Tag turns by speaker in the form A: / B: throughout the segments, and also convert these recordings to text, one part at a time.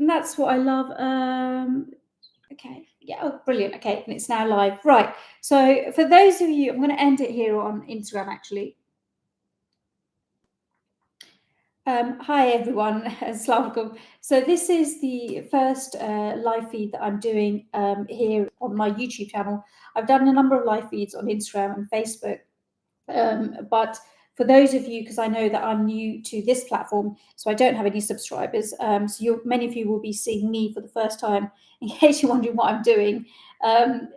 A: And that's what I love. Okay, yeah, oh, brilliant. Okay, and it's now live. Right. So for those of you, I'm going to end it here on Instagram actually. Hi everyone, Assalamu alaikum. So this is the first live feed that I'm doing here on my YouTube channel. I've done a number of live feeds on Instagram and Facebook, but for those of you, because I know that I'm new to this platform, so I don't have any subscribers, so many of you will be seeing me for the first time. In case you're wondering what I'm doing, I'll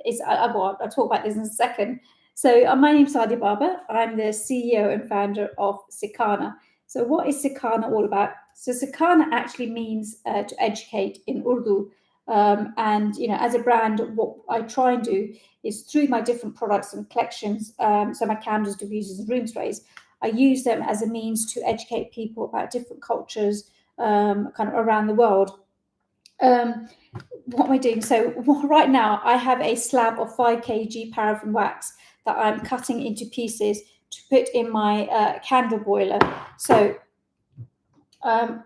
A: talk about this in a second. So my name's Sadia Baba. I'm the CEO and founder of Sikana. So what is Sikana all about? So Sikana actually means to educate in Urdu. And as a brand, what I try and do is through my different products and collections, so my candles, diffusers, and room sprays, I use them as a means to educate people about different cultures kind of around the world. What am I doing? So right now I have a slab of 5 kg paraffin wax that I'm cutting into pieces to put in my candle boiler. So I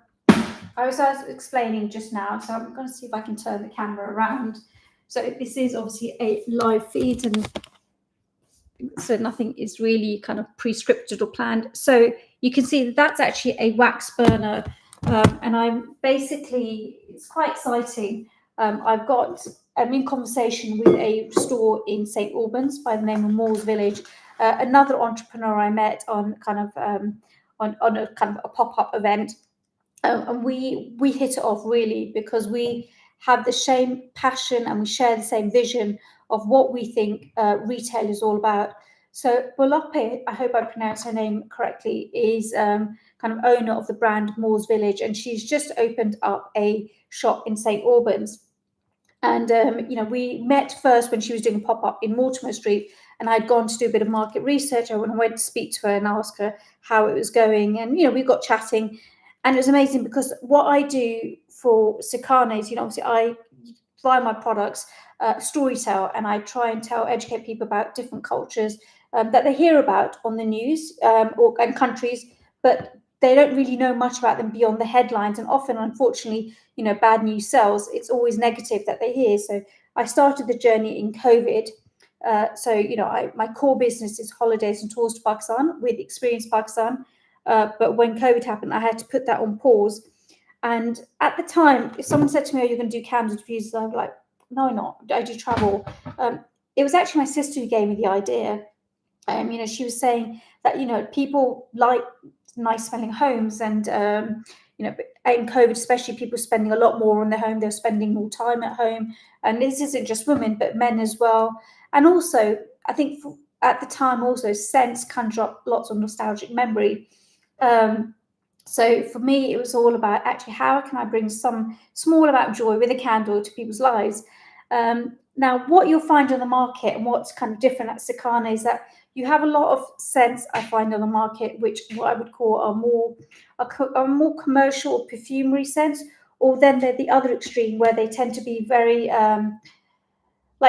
A: was explaining just now, so I'm going to see if I can turn the camera around. So this is obviously a live feed, and so nothing is really kind of pre-scripted or planned. So you can see that that's actually a wax burner, and I'm basically, it's quite exciting. I'm in conversation with a store in St Albans by the name of Moore's Village, another entrepreneur I met on kind of on a kind of a pop-up event, and we hit it off really because we have the same passion and we share the same vision of what we think retail is all about. So Bolope, I hope I pronounced her name correctly, is kind of owner of the brand Moore's Village, and she's just opened up a shop in St Albans. And we met first when she was doing a pop-up in Mortimer Street, and I'd gone to do a bit of market research. I went to speak to her and ask her how it was going, and we got chatting, and it was amazing because what I do for Sikana is, obviously I buy my products, storytell, and I try and educate people about different cultures that they hear about on the news and countries, but they don't really know much about them beyond the headlines. And often, unfortunately, bad news sells. It's always negative that they hear. So I started the journey in COVID. My core business is holidays and tours to Pakistan with Experience Pakistan. But when COVID happened, I had to put that on pause. And at the time, if someone said to me, "Oh, you're going to do candles and diffusers," I'm like, "No, I'm not. I do travel." It was actually my sister who gave me the idea. She was saying that people like nice smelling homes, and in COVID especially, people were spending a lot more on their home. They're spending more time at home, and this isn't just women but men as well. And also, I think at the time, also scents conjure up lots of nostalgic memory. So for me, it was all about actually how can I bring some small amount of joy with a candle to people's lives. Now, what you'll find on the market and what's kind of different at Sikana is that you have a lot of scents I find on the market, which what I would call are more commercial or perfumery scents, or then they're the other extreme where they tend to be very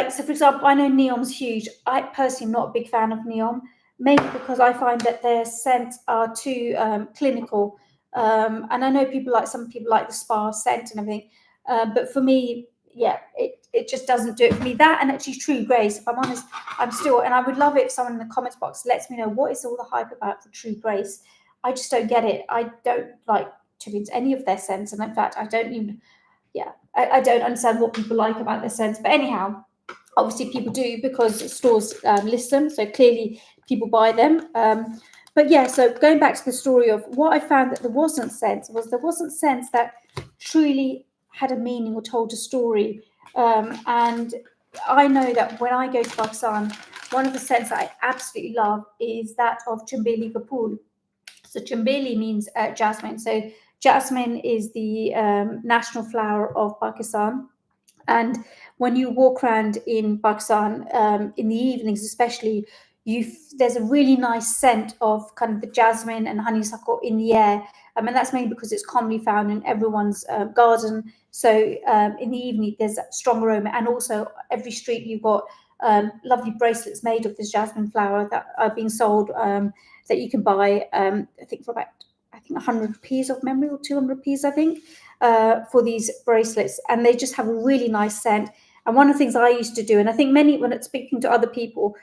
A: so for example, I know Neom's huge. I personally am not a big fan of Neom, mainly because I find that their scents are too clinical. And I know some people like the spa scent and everything. But for me, yeah, it just doesn't do it for me. That and actually True Grace, if I'm honest, and I would love it if someone in the comments box lets me know what is all the hype about for True Grace. I just don't get it. I don't like to be into any of their scents. And in fact, I don't even, I don't understand what people like about their scents. But anyhow, obviously people do because stores list them, so clearly people buy them. But yeah, so going back to the story of what I found, that there wasn't sense that truly had a meaning or told a story. And I know that when I go to Pakistan, one of the scents that I absolutely love is that of Chambelli Kapoor. So Chambelli means jasmine. So jasmine is the national flower of Pakistan. And when you walk around in Pakistan in the evenings, especially, there's a really nice scent of kind of the jasmine and honeysuckle in the air. And that's mainly because it's commonly found in everyone's garden. So in the evening, there's a strong aroma. And also, every street you've got lovely bracelets made of this jasmine flower that are being sold that you can buy, I think, for about 100 rupees of memory, or 200 rupees, I think. for these bracelets, and they just have a really nice scent. And one of the things I used to do, and I think many, when it's speaking to other people,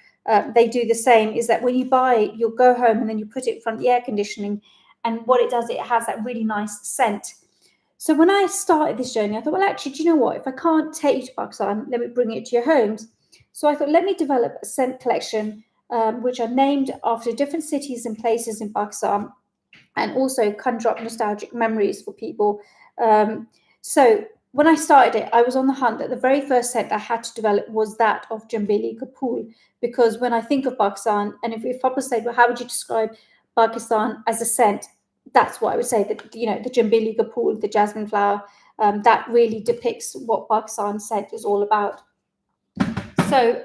A: they do the same, is that when you buy it, you'll go home and then you put it in front of the air conditioning, and what it does, it has that really nice scent. So when I started this journey, I thought, well, actually, do you know what? If I can't take you to Pakistan, let me bring it to your homes. So I thought, let me develop a scent collection, which are named after different cities and places in Pakistan, and also conjure up nostalgic memories for people. So when I started it, I was on the hunt that the very first scent I had to develop was that of Chambelli Kapoor, because when I think of Pakistan, and if people say, well, how would you describe Pakistan as a scent? That's what I would say, that, you know, the Chambelli Kapoor, the jasmine flower, that really depicts what Pakistan scent is all about. So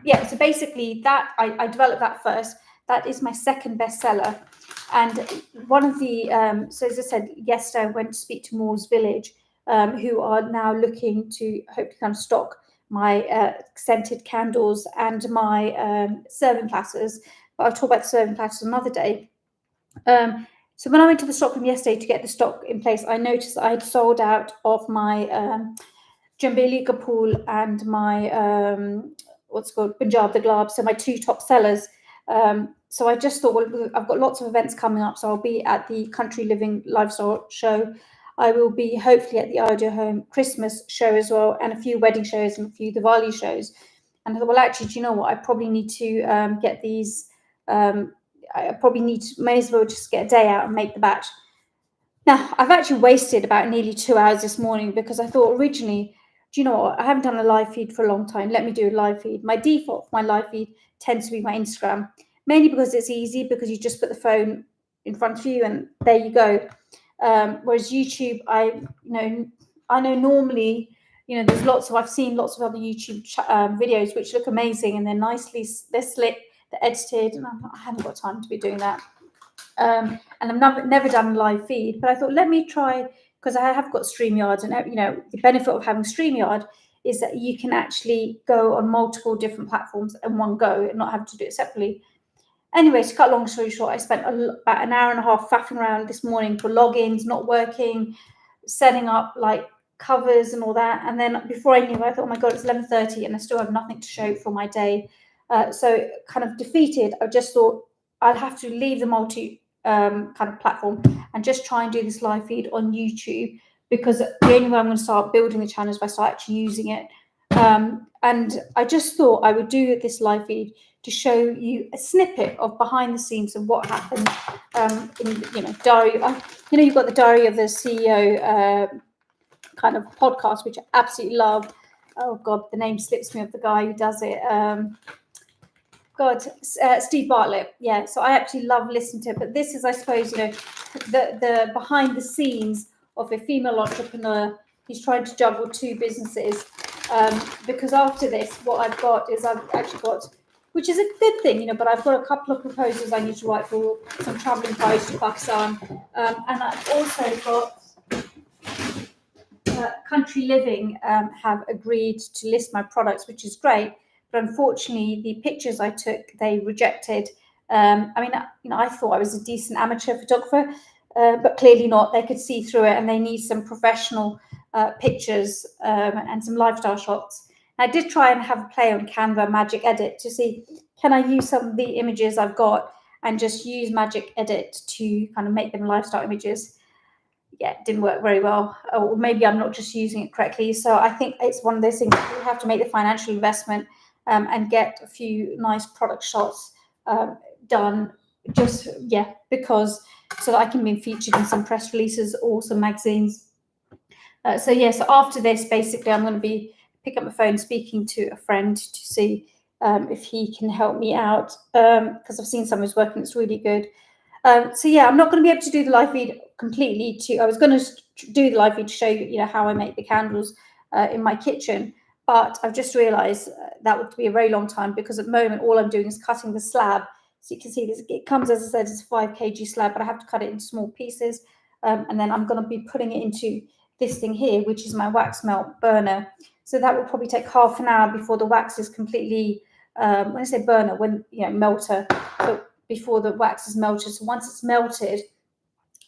A: yeah, so basically that I developed that first. That is my second bestseller. And one of the, so as I said, yesterday I went to speak to Moore's Village, who are now looking to hopefully kind of stock my scented candles and my serving platters. But I'll talk about the serving platters another day. So when I went to the stockroom yesterday to get the stock in place, I noticed I had sold out of my Chambelli Kapoor and my what's called Punjab the Glab, so my two top sellers. So I just thought, well, I've got lots of events coming up, so I'll be at the Country Living Lifestyle show. I will be hopefully at the Idea Home Christmas show as well, and a few wedding shows and a few Diwali shows. And I thought, well, actually, do you know what? I probably need to get these. I probably need to, may as well just get a day out and make the batch. Now, I've actually wasted about nearly 2 hours this morning, because I thought originally, do you know what? I haven't done a live feed for a long time. Let me do a live feed. My default for my live feed tends to be my Instagram, mainly because it's easy, because you just put the phone in front of you and there you go. Whereas YouTube, I know normally, I've seen lots of other YouTube videos which look amazing, and they're slick, they're edited, and I haven't got time to be doing that. And I've never done a live feed, but I thought, let me try, because I have got StreamYard, and the benefit of having StreamYard is that you can actually go on multiple different platforms in one go and not have to do it separately. Anyway, to cut a long story short, I spent about an hour and a half faffing around this morning for logins not working, setting up like covers and all that. And then before I knew it, I thought, oh my God, it's 11:30 and I still have nothing to show for my day. So kind of defeated, I just thought I'll have to leave the multi kind of platform and just try and do this live feed on YouTube, because the only way I'm going to start building the channel is if I start actually using it. And I just thought I would do this live feed to show you a snippet of behind the scenes of what happened in diary. You've got the Diary of the CEO kind of podcast, which I absolutely love. Oh God, the name slips me of the guy who does it. Steve Bartlett. Yeah, so I actually love listening to it. But this is, I suppose, the behind the scenes of a female entrepreneur who's trying to juggle two businesses. Because after this, what I've got is I've actually got, which is a good thing, but I've got a couple of proposals I need to write for some traveling prize to Pakistan. And I've also got Country Living have agreed to list my products, which is great. But unfortunately, the pictures I took, they rejected. I thought I was a decent amateur photographer, but clearly not. They could see through it, and they need some professional pictures and some lifestyle shots. I did try and have a play on Canva Magic Edit to see, can I use some of the images I've got and just use Magic Edit to kind of make them lifestyle images. Yeah, it didn't work very well, or maybe I'm not just using it correctly. So I think it's one of those things that you have to make the financial investment and get a few nice product shots done, because so that I can be featured in some press releases or some magazines. So after this, basically, I'm going to be pick up my phone, speaking to a friend to see if he can help me out, because I've seen some of his work and it's really good. I'm not going to be able to do the live feed completely. I was going to do the live feed to show you, how I make the candles in my kitchen, but I've just realised that would be a very long time, because at the moment all I'm doing is cutting the slab. So you can see this, it comes, as I said, it's a 5 kg slab, but I have to cut it into small pieces, and then I'm going to be putting it into this thing here, which is my wax melt burner. So that will probably take half an hour before the wax is completely, when I say burner, melter, but before the wax is melted. So once it's melted,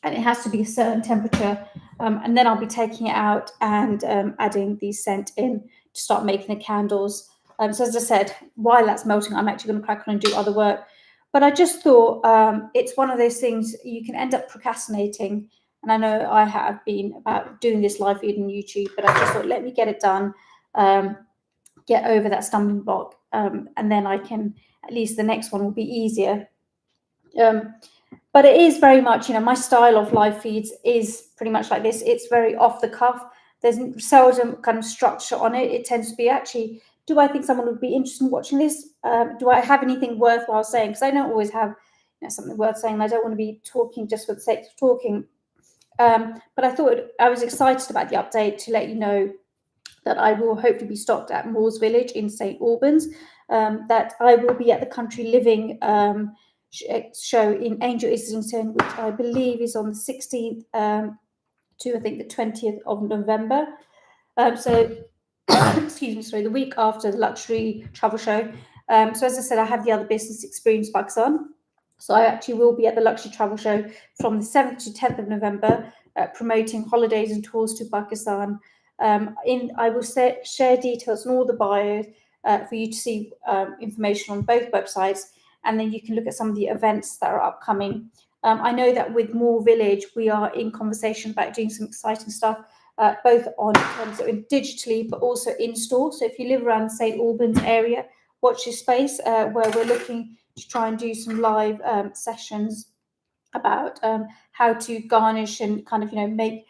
A: and it has to be a certain temperature. And then I'll be taking it out and adding the scent in to start making the candles. So as I said, while that's melting, I'm actually going to crack on and do other work. But I just thought it's one of those things you can end up procrastinating. And I know I have been about doing this live feed on YouTube, but I just thought, let me get it done, get over that stumbling block, and then I can, at least the next one will be easier. But it is very much, my style of live feeds is pretty much like this. It's very off the cuff. There's seldom kind of structure on it. It tends to be actually, do I think someone would be interested in watching this? Do I have anything worthwhile saying? Because I don't always have something worth saying. I don't want to be talking just for the sake of talking. But I thought I was excited about the update to let you know that I will hopefully be stocked at Moores Village in St Albans, that I will be at the Country Living show in Angel Islington, which I believe is on the 16th to I think the 20th of November. So excuse me, sorry, the week after the luxury travel show. So as I said, I have the other business experience bugs on. So I actually will be at the luxury travel show from the 7th to 10th of November, promoting holidays and tours to Pakistan. I will share details on all the bios for you to see information on both websites, and then you can look at some of the events that are upcoming. I know that with Moore Village, we are in conversation about doing some exciting stuff, both on terms of digitally, but also in store. So if you live around the St Albans area, watch this space, where we're looking to try and do some live sessions about how to garnish and kind of make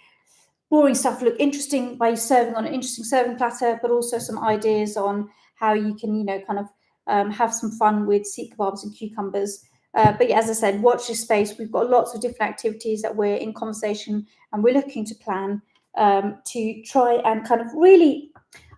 A: boring stuff look interesting by serving on an interesting serving platter, but also some ideas on how you can kind of have some fun with seed kebabs and cucumbers. But yeah, as I said, watch this space. We've got lots of different activities that we're in conversation and we're looking to plan to try and kind of really,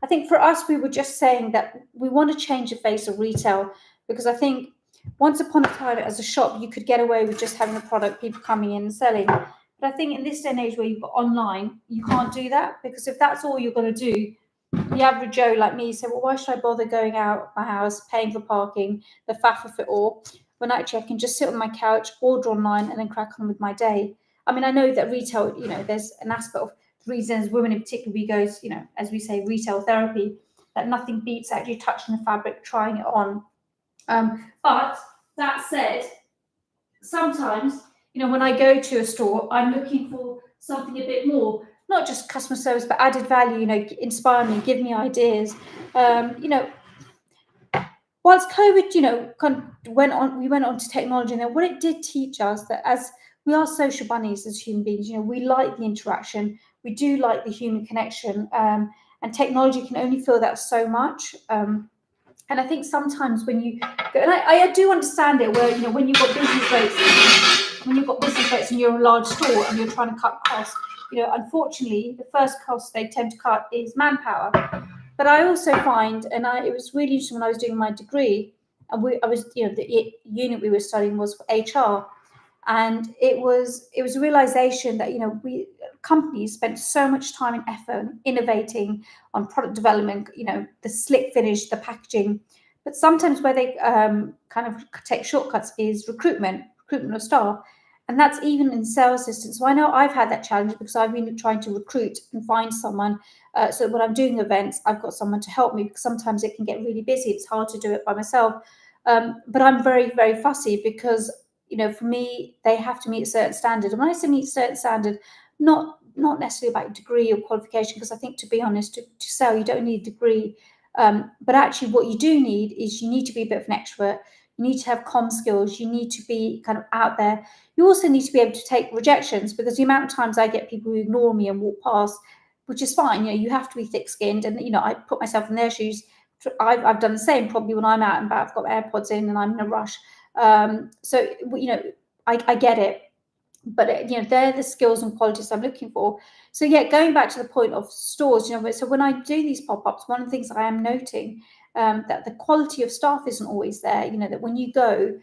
A: I think for us, we were just saying that we want to change the face of retail, because I think once upon a time as a shop, you could get away with just having a product, people coming in and selling. But I think in this day and age where you've got online, you can't do that, because if that's all you're going to do, the average Joe like me said, well, why should I bother going out my house, paying for parking, the faff of it all, when actually I can just sit on my couch, order online, and then crack on with my day. I mean, I know that retail, there's an aspect of the reason as women in particular, we go, as we say, retail therapy, that nothing beats actually touching the fabric, trying it on. But that said, sometimes, when I go to a store, I'm looking for something a bit more, not just customer service, but added value, inspire me, give me ideas. Whilst COVID, kind of we went on to technology, and then what it did teach us that as we are social bunnies as human beings, we like the interaction, we do like the human connection, and technology can only fill that so much. And I think sometimes when you go, and I do understand it, where when you've got business rates and you're a large store and you're trying to cut costs, unfortunately the first cost they tend to cut is manpower. But I also find, and it was really interesting when I was doing my degree, and the unit we were studying was for HR, and it was a realization that we companies spent so much time and effort innovating on product development, the slick finish, the packaging, but sometimes where they kind of take shortcuts is recruitment of staff, and that's even in sales assistants. So I know I've had that challenge because I've been trying to recruit and find someone, so when I'm doing events, I've got someone to help me, because sometimes it can get really busy. It's hard to do it by myself, but I'm very, very fussy, because for me, they have to meet a certain standard. And when I say meet a certain standard, not necessarily about degree or qualification, because I think, to be honest, to sell, you don't need a degree. But actually what you do need is, you need to be a bit of an extrovert. You need to have comm skills. You need to be kind of out there. You also need to be able to take rejections, because the amount of times I get people who ignore me and walk past, which is fine. You have to be thick-skinned, and I put myself in their shoes. I've done the same probably when I'm out and about. I've got AirPods in and I'm in a rush. So I get it, but they're the skills and qualities I'm looking for. So yeah, going back to the point of stores, so when I do these pop-ups, one of the things I am noting, that the quality of staff isn't always there. That when you go,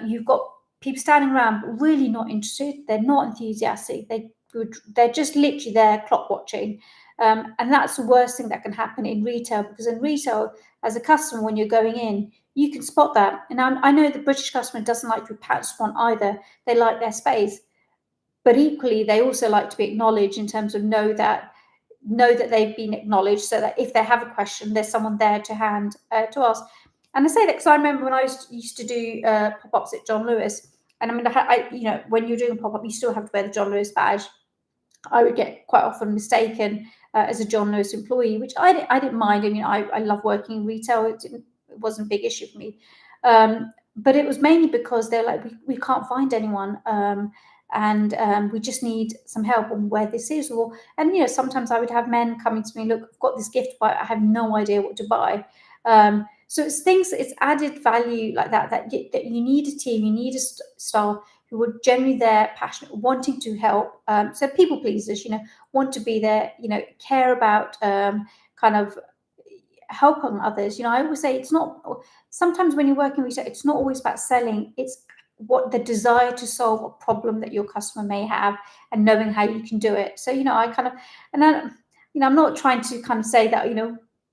A: you've got people standing around but really not interested. They're not enthusiastic. They're just literally there clock watching. And that's the worst thing that can happen in retail, because in retail, as a customer, when you're going in, you can spot that. And I know the British customer doesn't like to be pounced upon either. They like their space. but equally they also like to be acknowledged in terms of know that they've been acknowledged, so that if they have a question, there's someone there to hand to ask. And I say that because I remember when I used to do pop-ups at John Lewis, and I mean, when you're doing a pop-up, you still have to wear the John Lewis badge. I would get quite often mistaken as a John Lewis employee, which I didn't mind. I mean, I love working in retail. It wasn't a big issue for me. But it was mainly because they're like, we can't find anyone. And we just need some help on where this is. And sometimes I would have men coming to me, look, I've got this gift, but I have no idea what to buy. So it's added value like that you need a team, you need a staff who are generally there, passionate, wanting to help. So people pleasers, want to be there, care about kind of helping others. I always say it's not, sometimes when you're working retail, it's not always about selling, it's what the desire to solve a problem that your customer may have and knowing how you can do it. So, I'm not trying to kind of say that,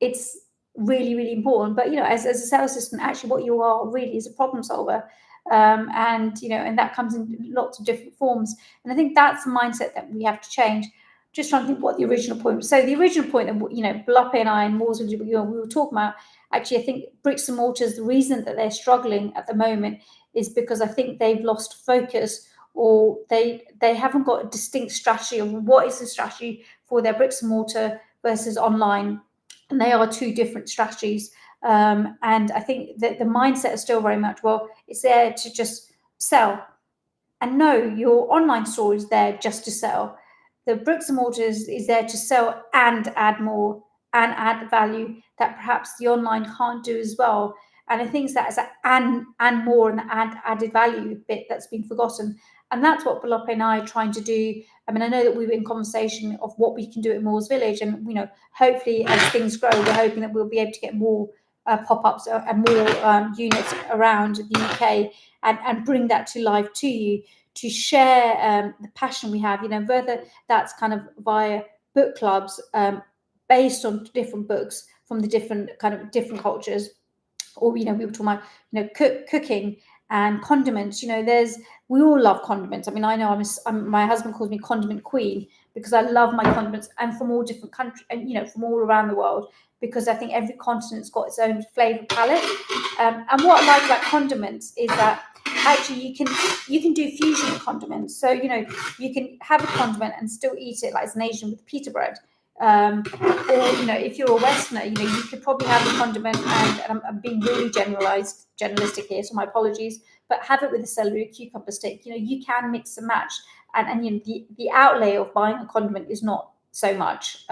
A: it's really, really important, but, as a sales assistant, actually what you are really is a problem solver. And that comes in lots of different forms. And I think that's a mindset that we have to change. Just trying to think what the original point was. So the original point that, Bloppe and I and Mooresville, we were talking about, actually, I think bricks and mortars, the reason that they're struggling at the moment is because I think they've lost focus, or they haven't got a distinct strategy of what is the strategy for their bricks and mortar versus online. And they are two different strategies. And I think that the mindset is still very much, well, it's there to just sell. And no, your online store is there just to sell. The bricks and mortars is there to sell and add more and add value that perhaps the online can't do as well. And I think that's an and more and added value bit that's been forgotten. And that's what Bloppe and I are trying to do. I mean, I know that we were in conversation of what we can do at Moores Village, and hopefully as things grow, we're hoping that we'll be able to get more pop-ups and more units around the UK, and bring that to life to you, to share the passion we have, whether that's kind of via book clubs based on different books from the different cultures, or we were talking about cooking and condiments. We all love condiments. I mean, I know my husband calls me condiment queen, because I love my condiments, and from all different countries, and from all around the world, because I think every continent's got its own flavor palette. And what I like about condiments is that actually you can do fusion condiments. So you can have a condiment and still eat it like as an Asian with pita bread. Or if you're a Westerner, you could probably have a condiment, and I'm being really generalistic here, so my apologies, but have it with a celery, cucumber stick. You can mix and match, and the outlay of buying a condiment is not so much.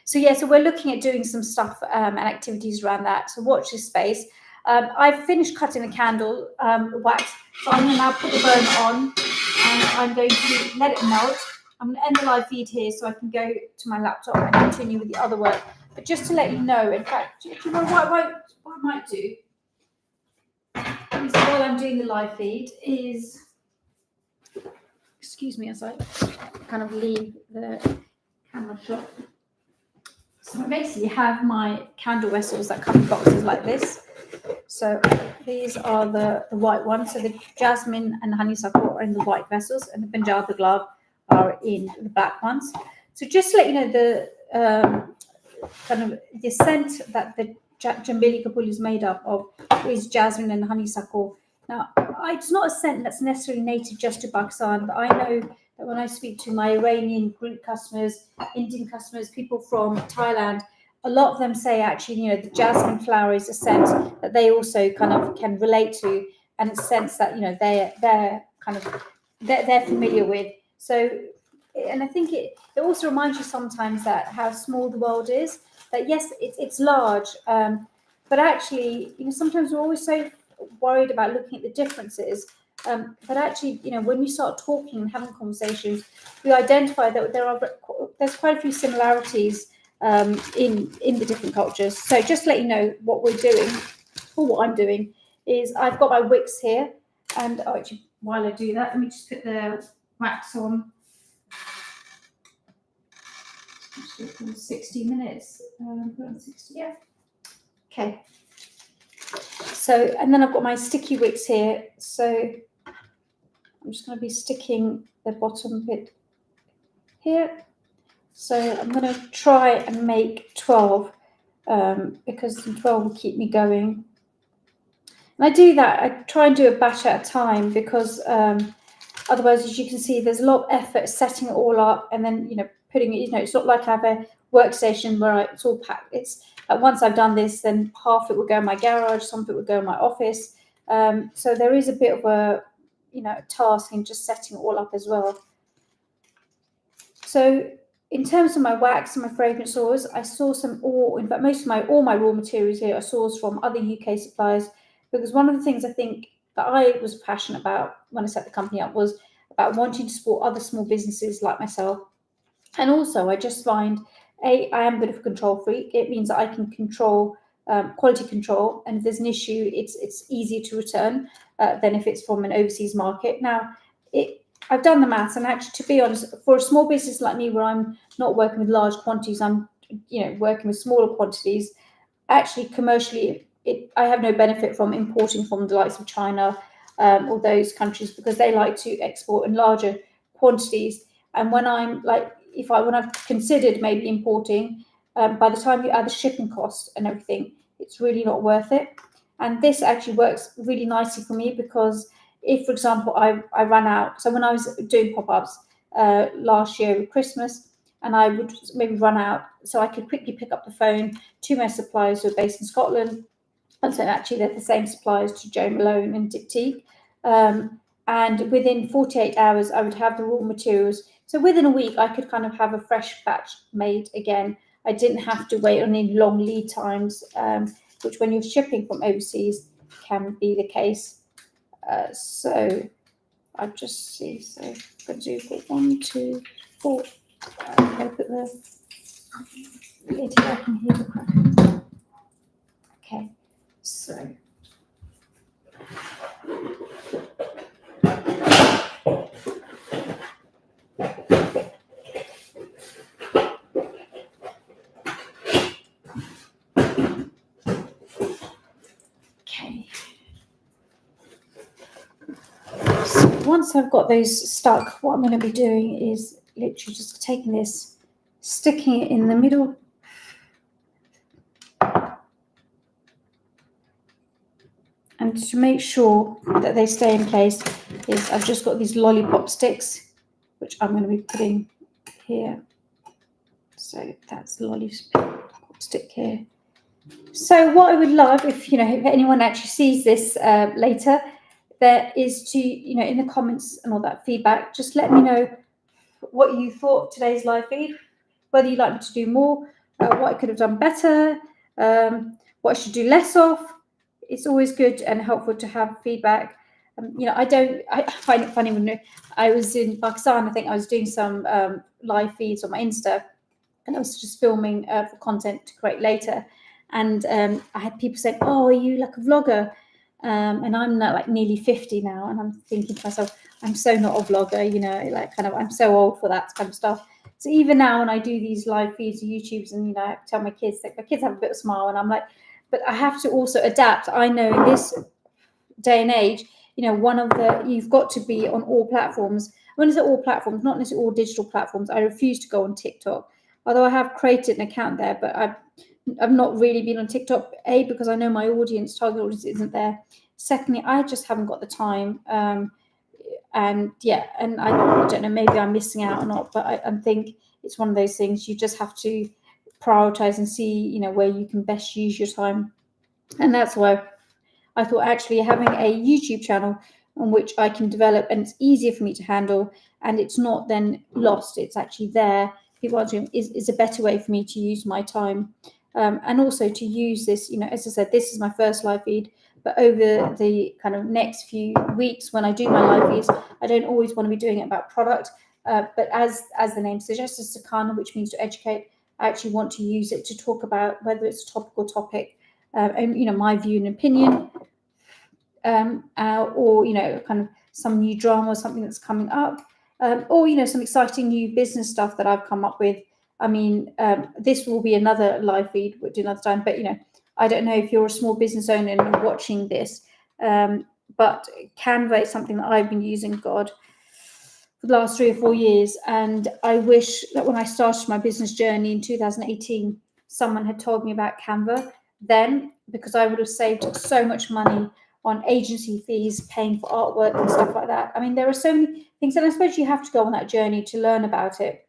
A: So we're looking at doing some stuff and activities around that. So watch this space. I've finished cutting the candle wax, so I'm going to now put the burner on, and I'm going to let it melt. I'm going to end the live feed here so I can go to my laptop and continue with the other work. But just to let you know, in fact, what I might do is, while I'm doing the live feed, is, excuse me as I kind of leave the camera shot. So I basically have my candle vessels that come in boxes like this. So these are the white ones. So the jasmine and honeysuckle are in the white vessels, and the Punjab, the glove, are in the black ones. So just to let you know, the kind of the scent that the Chambelli Kapul is made up of is jasmine and honeysuckle. Now, it's not a scent that's necessarily native just to Pakistan, but I know that when I speak to my Iranian Greek customers, Indian customers, people from Thailand, a lot of them say actually, the jasmine flower is a scent that they also kind of can relate to, and it's a sense that they're familiar with. So, and I think it also reminds you sometimes that how small the world is. That yes, it's large, but actually, sometimes we're always so worried about looking at the differences. But actually, when we start talking and having conversations, we identify that there's quite a few similarities in the different cultures. So just to let you know what we're doing, or what I'm doing, is I've got my wicks here, and actually, while I do that, let me just put the wax on. 60 minutes. 60, yeah. Okay. So, and then I've got my sticky wicks here. So I'm just going to be sticking the bottom bit here. So I'm going to try and make 12 because 12 will keep me going. And I do that. I try and do a batch at a time because otherwise, as you can see, there's a lot of effort setting it all up and then, putting it, it's not like I have a workstation where it's all packed. It's once I've done this, then half it will go in my garage, some of it will go in my office. So there is a bit of a, task in just setting it all up as well. So in terms of my wax and my fragrance oils, I source them all. In fact, all my raw materials here are sourced from other UK suppliers, because one of the things I think that I was passionate about when I set the company up was about wanting to support other small businesses like myself. And also, I just find, I am a bit of a control freak. It means that I can control quality control, and if there's an issue, it's easier to return than if it's from an overseas market. Now, I've done the maths, and actually, to be honest, for a small business like me, where I'm not working with large quantities, I'm working with smaller quantities. Actually, commercially, I have no benefit from importing from the likes of China or those countries, because they like to export in larger quantities. And when I've considered maybe importing, by the time you add the shipping cost and everything, it's really not worth it. And this actually works really nicely for me, because if, for example, I ran out, so when I was doing pop-ups last year with Christmas, and I would maybe run out, so I could quickly pick up the phone to my suppliers who are based in Scotland, and so actually they're the same suppliers to Jo Malone and Diptyque. And within 48 hours, I would have the raw materials. So within a week, I could kind of have a fresh batch made again. I didn't have to wait on any long lead times, which when you're shipping from overseas can be the case. So I'll just see. So I'm going to do 1, 2, 4. I'm going to put the lid here. I can hear the crack. Okay, so. So once I've got those stuck, what I'm going to be doing is literally just taking this, sticking it in the middle. And to make sure that they stay in place, is I've just got these lollipop sticks, which I'm going to be putting here. So that's the lollipop stick here. So what I would love, if anyone actually sees this later, there is to, in the comments and all that feedback, just let me know what you thought today's live feed, whether you'd like me to do more, what I could have done better, what I should do less of. It's always good and helpful to have feedback. I find it funny when I was in Pakistan. I think I was doing some live feeds on my Insta, and I was just filming for content to create later. And I had people saying, "Oh, are you like a vlogger?" And I'm like nearly 50 now, and I'm thinking to myself, I'm so not a vlogger, I'm so old for that kind of stuff. So even now, when I do these live feeds of YouTubes, and I tell my kids, my kids have a bit of a smile, and I'm like, but I have to also adapt. I know in this day and age, you've got to be on all platforms. When I say all platforms, not necessarily all digital platforms. I refuse to go on TikTok, although I have created an account there, but I've not really been on TikTok, because I know my target audience isn't there. Secondly, I just haven't got the time. And I don't know, maybe I'm missing out or not, but I think it's one of those things you just have to prioritize and see, where you can best use your time. And that's why I thought actually having a YouTube channel on which I can develop, and it's easier for me to handle, and it's not then lost, it's actually there, people are doing, is a better way for me to use my time. And also to use this, as I said, this is my first live feed, but over the kind of next few weeks when I do my live feeds, I don't always want to be doing it about product, but as the name suggests, it's Sakana, which means to educate. I actually want to use it to talk about whether it's a topical topic, and my view and opinion, or kind of some new drama or something that's coming up, or some exciting new business stuff that I've come up with. I mean, this will be another live feed we'll do another time, but I don't know if you're a small business owner and you're watching this. but Canva is something that I've been using, God, for the last 3 or 4 years. And I wish that when I started my business journey in 2018, someone had told me about Canva then, because I would have saved so much money on agency fees, paying for artwork and stuff like that. I mean, there are so many things, and I suppose you have to go on that journey to learn about it.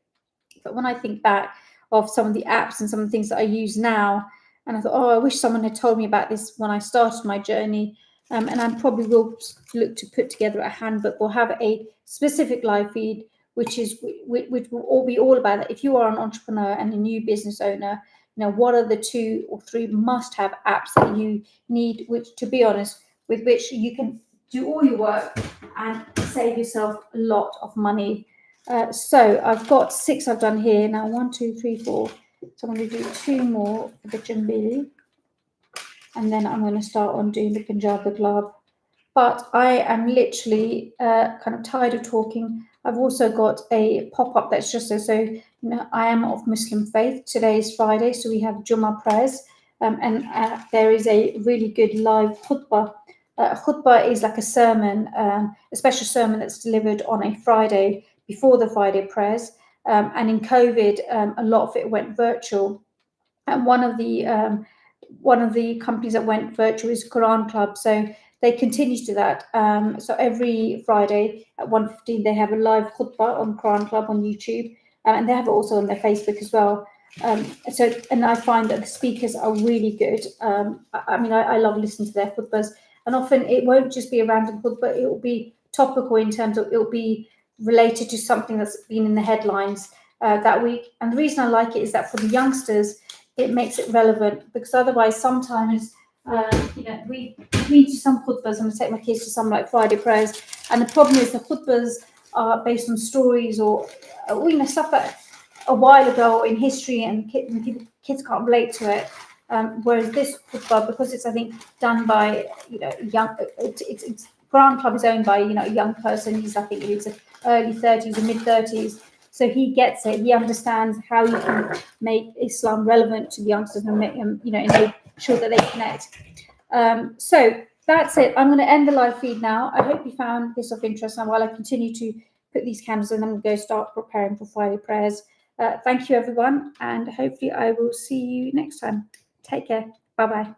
A: But when I think back of some of the apps and some of the things that I use now, and I thought, oh, I wish someone had told me about this when I started my journey. And I probably will look to put together a handbook or have a specific live feed, which will all be all about that. If you are an entrepreneur and a new business owner, what are the 2 or 3 must-have apps that you need, which, to be honest, with which you can do all your work and save yourself a lot of money. So I've got 6 I've done here now. 1, 2, 3, 4. So I'm going to do 2 more for the Chambelli, and then I'm going to start on doing the Punjabi Glab. But I am literally kind of tired of talking. I've also got a pop-up that's just so I am of Muslim faith. Today is Friday, so we have Jummah prayers, and there is a really good live khutbah. Khutbah is like a sermon, a special sermon that's delivered on a Friday before the Friday prayers. And in COVID, a lot of it went virtual. And one of the companies that went virtual is Quran Club. So they continue to do that. So every Friday at 1:15, they have a live khutbah on Quran Club on YouTube, and they have it also on their Facebook as well. And I find that the speakers are really good. I love listening to their khutbahs, and often it won't just be a random khutbah. It will be topical in terms of it will be related to something that's been in the headlines that week. And the reason I like it is that for the youngsters, it makes it relevant, because otherwise sometimes we do some khutbahs, and I take my kids to some like Friday prayers, and the problem is the khutbahs are based on stories or stuff that a while ago in history, and kids can't relate to it. Whereas this khutbah, because it's, I think, done by young, it's Quran Club is owned by a young person. I think he's early 30s or mid 30s. So he gets it. He understands how you can make Islam relevant to the youngsters and make them, and make sure that they connect. So that's it. I'm going to end the live feed now. I hope you found this of interest. And while I continue to put these candles in, I'm going to go start preparing for Friday prayers. Thank you, everyone, and hopefully I will see you next time. Take care. Bye-bye.